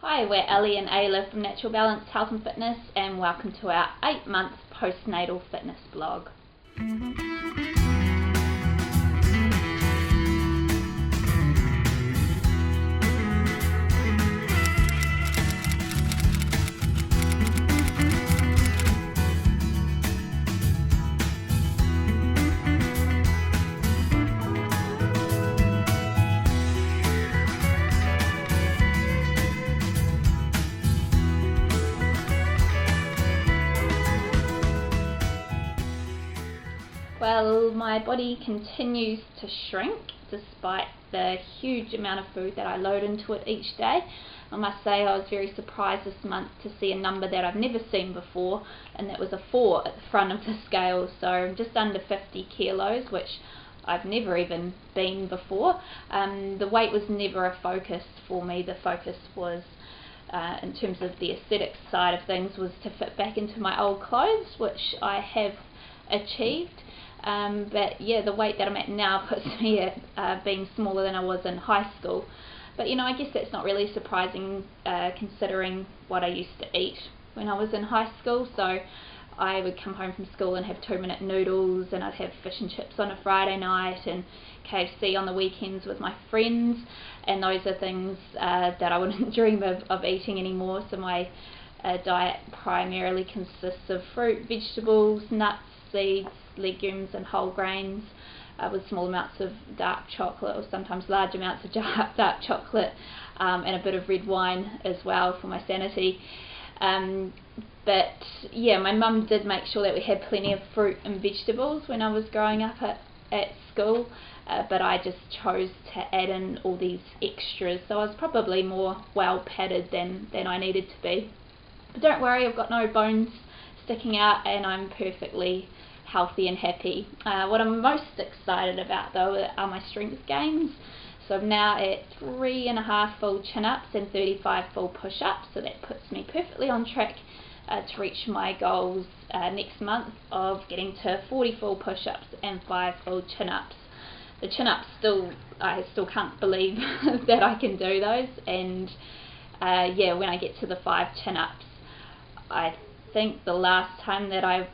Hi, we're Ellie and Ayla from Natural Balance Health and Fitness, and welcome to our 8-month postnatal fitness blog. Well, my body continues to shrink despite the huge amount of food that I load into it each day. I must say I was very surprised this month to see a number that I've never seen before, and that was a 4 at the front of the scale, so just under 50 kilos, which I've never even been before. The weight was never a focus for me. The focus was, in terms of the aesthetic side of things, was to fit back into my old clothes, which I have achieved. But yeah, the weight that I'm at now puts me at being smaller than I was in high school. But I guess that's not really surprising considering what I used to eat when I was in high school. So I would come home from school and have 2-minute noodles, and I'd have fish and chips on a Friday night and KFC on the weekends with my friends, and those are things that I wouldn't dream of eating anymore. So my diet primarily consists of fruit, vegetables, nuts, seeds, legumes and whole grains, with small amounts of dark chocolate, or sometimes large amounts of dark chocolate, and a bit of red wine as well for my sanity. But yeah, my mum did make sure that we had plenty of fruit and vegetables when I was growing up at school, but I just chose to add in all these extras, so I was probably more well padded than I needed to be. But don't worry, I've got no bones sticking out and I'm perfectly healthy and happy. What I'm most excited about though are my strength gains. So I'm now at 3.5 full chin-ups and 35 full push-ups, so that puts me perfectly on track to reach my goals next month of getting to 40 full push-ups and 5 full chin-ups. The chin-ups I still can't believe that I can do those, and yeah, when I get to the 5 chin-ups, I think the last time that I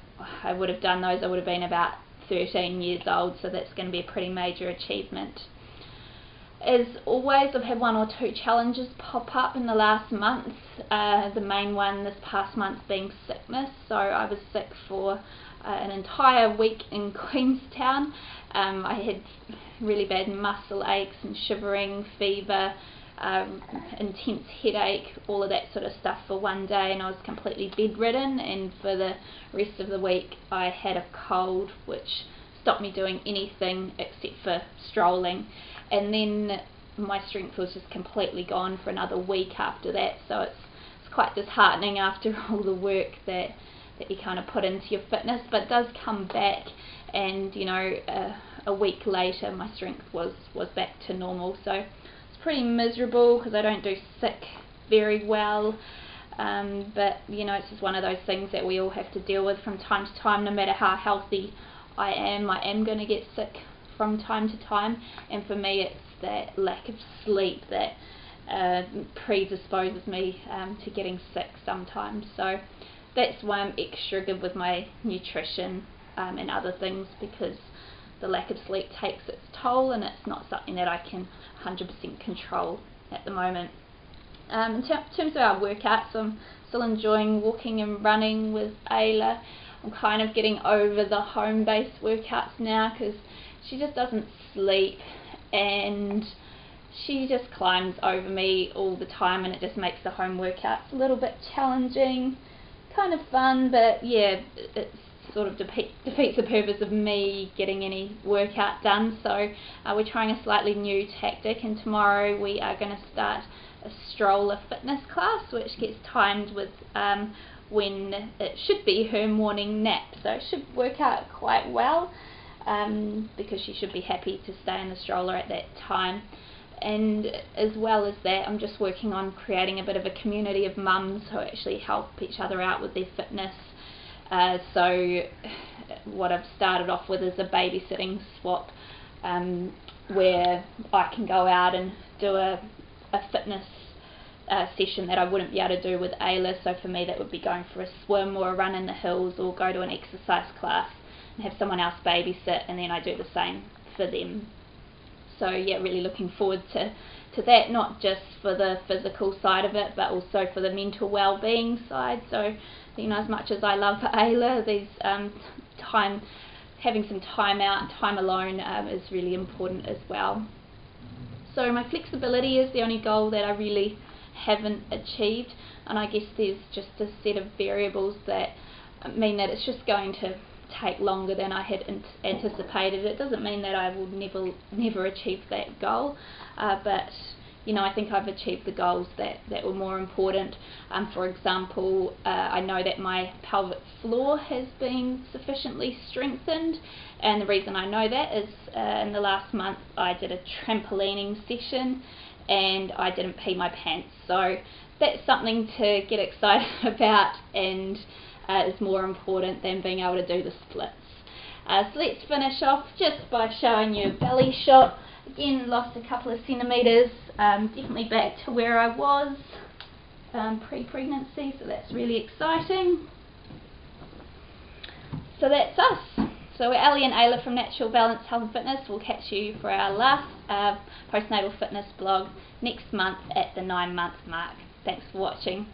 would have done those, I would have been about 13 years old, so that's going to be a pretty major achievement. As always, I've had 1 or 2 challenges pop up in the last month, the main one this past month being sickness. So I was sick for an entire week in Queenstown. I had really bad muscle aches and shivering, fever, intense headache, all of that sort of stuff for one day, and I was completely bedridden, and for the rest of the week I had a cold which stopped me doing anything except for strolling, and then my strength was just completely gone for another week after that. So it's quite disheartening after all the work that you kind of put into your fitness, but it does come back, and a week later my strength was back to normal. So pretty miserable because I don't do sick very well, but it's just one of those things that we all have to deal with from time to time. No matter how healthy I am going to get sick from time to time, and for me it's that lack of sleep that predisposes me to getting sick sometimes. So that's why I'm extra good with my nutrition and other things, because the lack of sleep takes its toll, and it's not something that I can 100% control at the moment. In terms of our workouts, I'm still enjoying walking and running with Ayla. I'm kind of getting over the home-based workouts now because she just doesn't sleep, and she just climbs over me all the time, and it just makes the home workouts a little bit challenging. Kind of fun, but yeah, it's sort of defeats the purpose of me getting any workout done. So we're trying a slightly new tactic, and tomorrow we are going to start a stroller fitness class, which gets timed with when it should be her morning nap, so it should work out quite well, because she should be happy to stay in the stroller at that time. And as well as that, I'm just working on creating a bit of a community of mums who actually help each other out with their fitness. So what I've started off with is a babysitting swap, where I can go out and do a fitness session that I wouldn't be able to do with Ayla. So for me that would be going for a swim or a run in the hills, or go to an exercise class and have someone else babysit, and then I do the same for them. So yeah, really looking forward to that, not just for the physical side of it, but also for the mental well-being side. So, you know, as much as I love Ayla, these having some time out, time alone is really important as well. So my flexibility is the only goal that I really haven't achieved, and I guess there's just a set of variables that mean that it's just going to take longer than I had anticipated. It doesn't mean that I will never achieve that goal, but you know, I think I've achieved the goals that were more important. For example, I know that my pelvic floor has been sufficiently strengthened, and the reason I know that is in the last month I did a trampolining session and I didn't pee my pants. So that's something to get excited about, and is more important than being able to do the splits. So let's finish off just by showing you a belly shot. Again, lost a couple of centimetres, definitely back to where I was pre-pregnancy, so that's really exciting. So that's us. So we're Ali and Ayla from Natural Balance Health and Fitness. We'll catch you for our last postnatal fitness blog next month at the 9-month mark. Thanks for watching.